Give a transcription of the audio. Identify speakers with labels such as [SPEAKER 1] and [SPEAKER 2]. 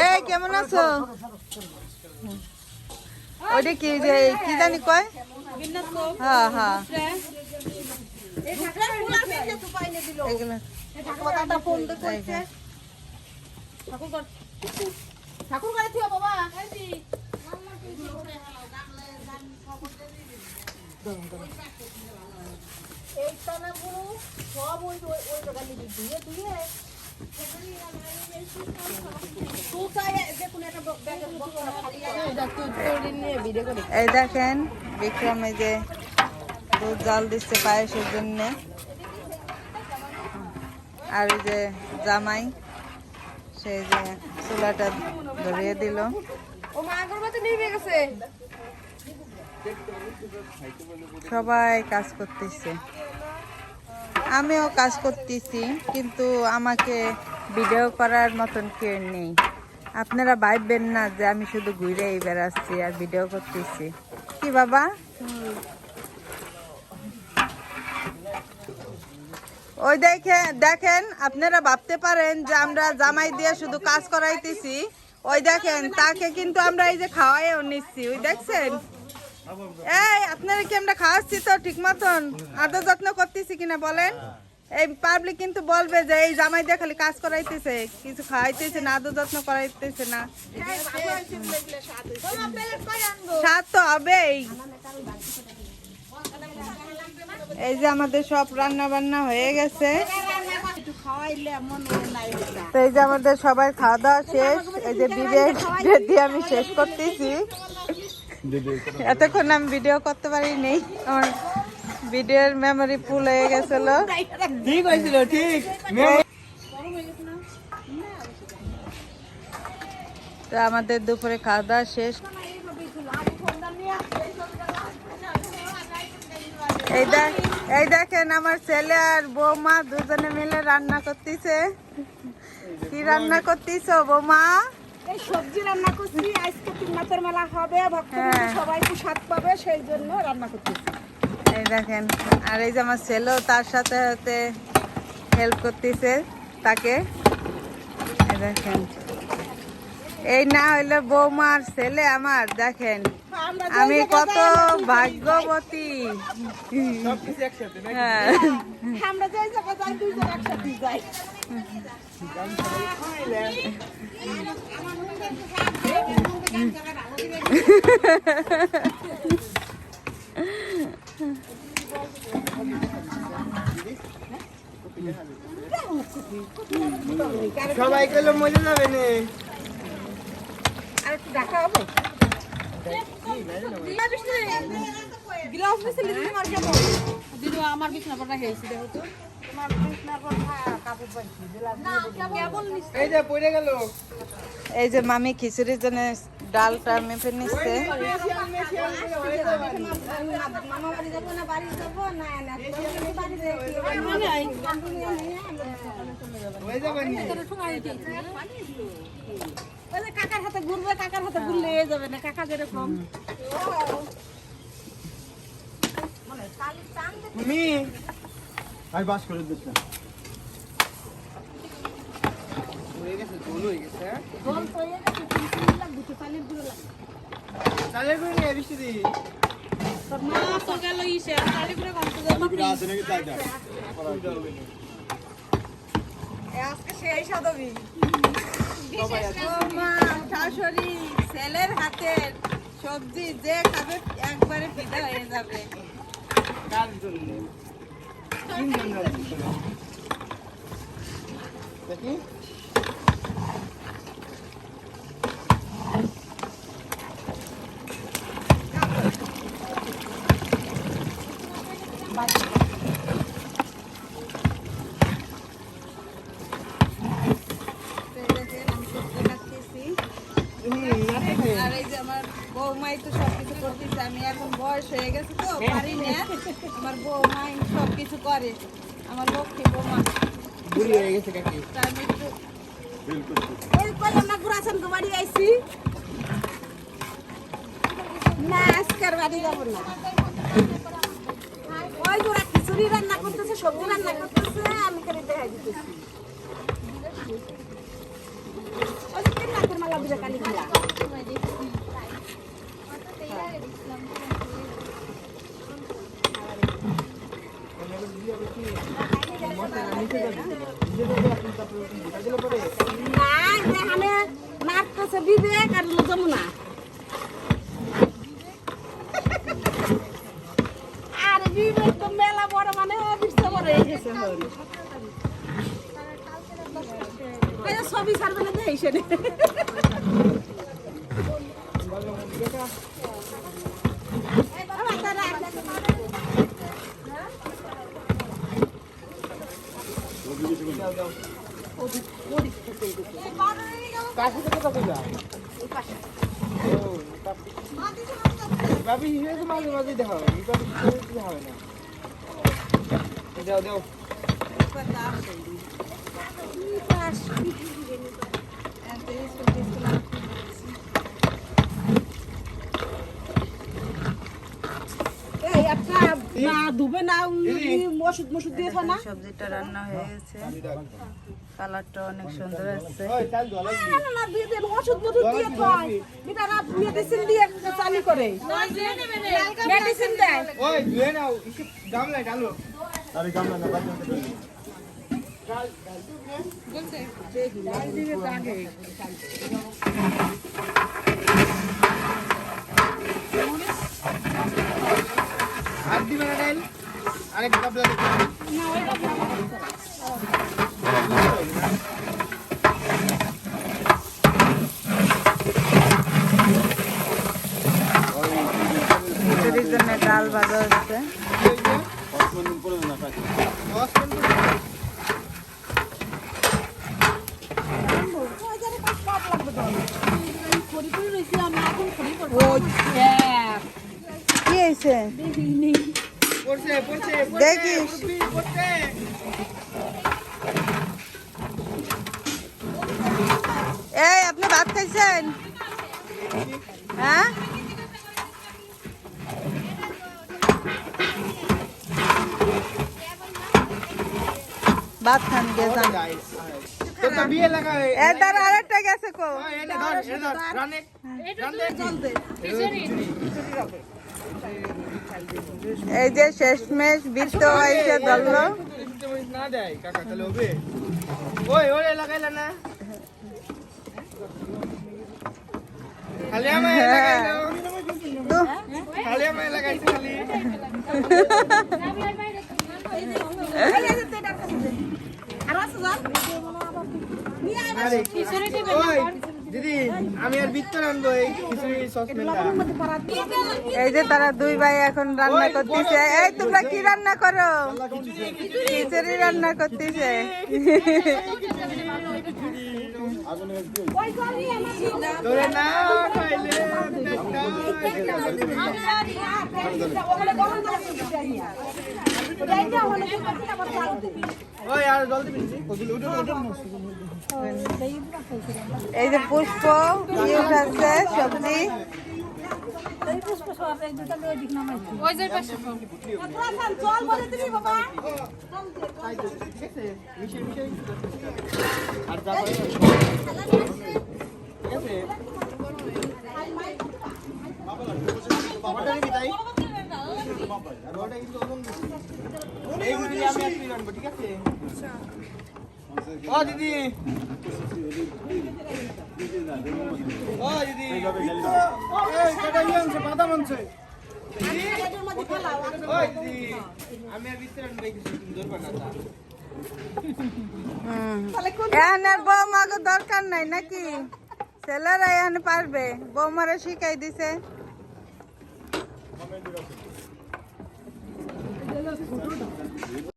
[SPEAKER 1] এই কেমন আছো? ওইটা কি যে কি জানি কয়? হ্যাঁ হ্যাঁ
[SPEAKER 2] ঠাকুর করে থিও বাবা এই টানাগুলো সব ওই ওই দোকানে দিয়ে দিয়ে
[SPEAKER 1] এই দেখেন বিক্রম এই যে দুধ জাল দিচ্ছে পায়েসের জন্য, আর এই যে জামাই সেই যে চুলাটা ধরিয়ে দিল। সবাই কাজ করতেছে, আমিও কাজ করতেছি, কিন্তু আমাকে ভিডিও করার মতন কেউ নেই। আপনারা ভাববেন না যে আমি শুধু ঘুরে বেড়াচ্ছি আর ভিডিও করতেছি। কি বাবা? ওই দেখেন আপনারা ভাবতে পারেন যে আমরা জামাই দিয়ে শুধু কাজ করাইতেছি, ওই দেখেন তাকে কিন্তু আমরা এই যে খাওয়াইও নিচ্ছি। ওই দেখছেন, এই আপনারা কি আমরা খাওয়াচ্ছি তো ঠিক মতন? আদর যত্ন করতেছি কিনা বলেন? এই পাবলিক কিন্তু বলবে যে এই জামাই দিয়ে খালি কাজ করাইতেছে, কিছু খাওয়াইতেছে না, আদর যত্ন করাইতেছে না। স্বাদ তো হবেই। এই যে আমাদের সব রান্না বান্না হয়ে গেছে, তো এই যে আমাদের সবাই খাওয়া দাওয়া শেষ। এই যে বিবেক দিয়ে আমি শেষ করতেছি। এতক্ষণ আমি ভিডিও করতে পারিনি, আমার ভিডিওর মেমোরি ফুল হয়ে গেছিল।
[SPEAKER 3] ঠিক হয়েছিল, ঠিক।
[SPEAKER 1] তো আমাদের দুপুরে খাওয়া দাওয়া শেষ। এই দেখেন আমার ছেলে আর বৌমা দুজনে মিলে রান্না করতেছে। কি রান্না করতেছো বৌমা?
[SPEAKER 2] এই সবজি রান্না করছি, আজকে তিন মাসের মেলা হবে, ভক্তরা সবাই স্বাদ পাবে, সেই জন্য রান্না করতেছি।
[SPEAKER 1] এই দেখেন, আর এই যে আমার ছেলেও তার সাথে সাথে হেল্প করতেছে তাকে। এই দেখেন, এই না হইলে বৌমার ছেলে আমার, দেখেন আমি কত ভাগ্যবতী। হ্যাঁ,
[SPEAKER 2] আমরা যাই যাবো, যাই দুইজন একসাথে যাই।
[SPEAKER 3] সবাই গেলে মজা যাবে না।
[SPEAKER 2] আর একটু ঢাকা হবে। আমার বিছনা পড়া হয়েছে, দেখো তো আমার বিছনা পড়া কাপড় পাইছি।
[SPEAKER 3] এই যে পড়ে গেল।
[SPEAKER 1] এই যে মামি খিচুড়ির জন্য ডালটা মেপে নিচ্ছে।
[SPEAKER 2] মামা বাড়ি যাবো না বাড়ি যাবো না, কাকার হাতে ঘুরবে, কাকার হাতে ঘুরলে যাবে না, কাকা যেরকম।
[SPEAKER 3] তুমি আর বাস করে দিচ্ছ। হয়ে গেছে, জল হয়ে গেছে।
[SPEAKER 2] জল তো হয়ে গেছে, কিন্তু লাগবে পানির গুলো লাগবে।
[SPEAKER 3] চালের গুঁড়ো নিয়ে বৃষ্টি দি।
[SPEAKER 2] মা তো গেল ইসে চালের গুঁড়ো কমতে যাবে।
[SPEAKER 3] আছে নাকি চালটা?
[SPEAKER 1] আজকে সেই সাদবি মা শাশুড়ি ছেলের হাতের সবজি যে খাবে একবারে ফিদা হয়ে যাবে।
[SPEAKER 3] কার জন্য? তিনজন যাচ্ছি। দেখি
[SPEAKER 1] আর এই যে আমার বৌমাই তো সবকিছু করতেছে, আমি এখন বয়স হয়ে গেছে তো পারি না, আমার বৌমাই সবকিছু করে, আমার লক্ষ্মী বৌমা।
[SPEAKER 3] বুড়ি হয়ে গেছে কাকি।
[SPEAKER 1] আমি একটু
[SPEAKER 2] এই কই আমরা গুরাসান গো বাড়ি আইছি না, আজকের বাড়ি যাব না। সবজি রান্না করতেছে আমি করে দেখাই দিতেছি ওই যে তিন মাসের মালা দিবে কালি খেলা না এখানে নাচতেছে বিবেক আর যমুনা আর বিবেক তো মেলা বড় মানে বিশ্ব বড় হয়ে গেছে ছবি ছাড়বে না দেয় সেটা
[SPEAKER 3] ভাবি হিসেবে তো মাঝে মাঝে দেখা হবে হিসাবে দেখা হবে না দাও দাও
[SPEAKER 2] এই একটা না দুবে না ওষুধ মশুদ দিয়ে খাও না
[SPEAKER 1] সবজিটা রান্না হয়ে গেছে, কালারটা অনেক সুন্দর আসছে।
[SPEAKER 3] ওই চাল জল লাগবে
[SPEAKER 2] না না দিয়ে দেন ওষুধ মশুদ দিয়ে খায় এটা না মেডিসিন দিয়ে চালু করে মেডিসিন দেয়
[SPEAKER 3] ওই ধুয়ে নাও ইসে গামলায় ডালো আরে গামলা না বাদ দিতে আর দিবে না ডাল আরেক গামলা দেখো
[SPEAKER 1] খিচুড়ির জন্য ডাল ভাজা হচ্ছে। কি হয়েছে দেখিস? এই আপনি ভাত খাইছেন? হ্যাঁ ভাত খান গেছেন।
[SPEAKER 3] বিয়ে লাগায়
[SPEAKER 1] এ তার আরেকটা গেছে কো?
[SPEAKER 3] এটা ধর রানে
[SPEAKER 1] এই যে শেষমেশ বৃত্ত হয়েছে ধরলো।
[SPEAKER 3] না দেয় কাকা তাহলে হবে ওই ওরে লাগাইলা না খালি আমায় লাগাইলো
[SPEAKER 1] তো
[SPEAKER 3] খালি আমায় লাগাইছে খালি আরে ওই দিদি আমি আর বিত্তর আনবো এই খিচুড়ি সসমেনটা
[SPEAKER 1] এই যে তারা দুই ভাই এখন রান্না করতেছে। এই তোমরা কি রান্না করো? খিচুড়ি রান্না করতেছে।
[SPEAKER 3] তোরে না খাইলে ওই আর জল দিবি
[SPEAKER 1] এই যে পুষ্প ইউজ আছে সবজি।
[SPEAKER 3] আর যা করে ঠিক আছে বাবাটা নিবি তাই বাবাটা কিন্তু ওরকম এই দিদি আমি আর তুই রাখবো ঠিক আছে ও দিদি ও দিদি এই কটা ইয়াংছে বাদাম আনছে ওই দিদি আমি আর ভিতরে আনবে কিছু সুন্দর বানাতা
[SPEAKER 1] এখানে আর বৌমাকে দরকার নাই নাকি? ছেলেরা এখানে পারবে, বৌমারা শিখাই দিছে।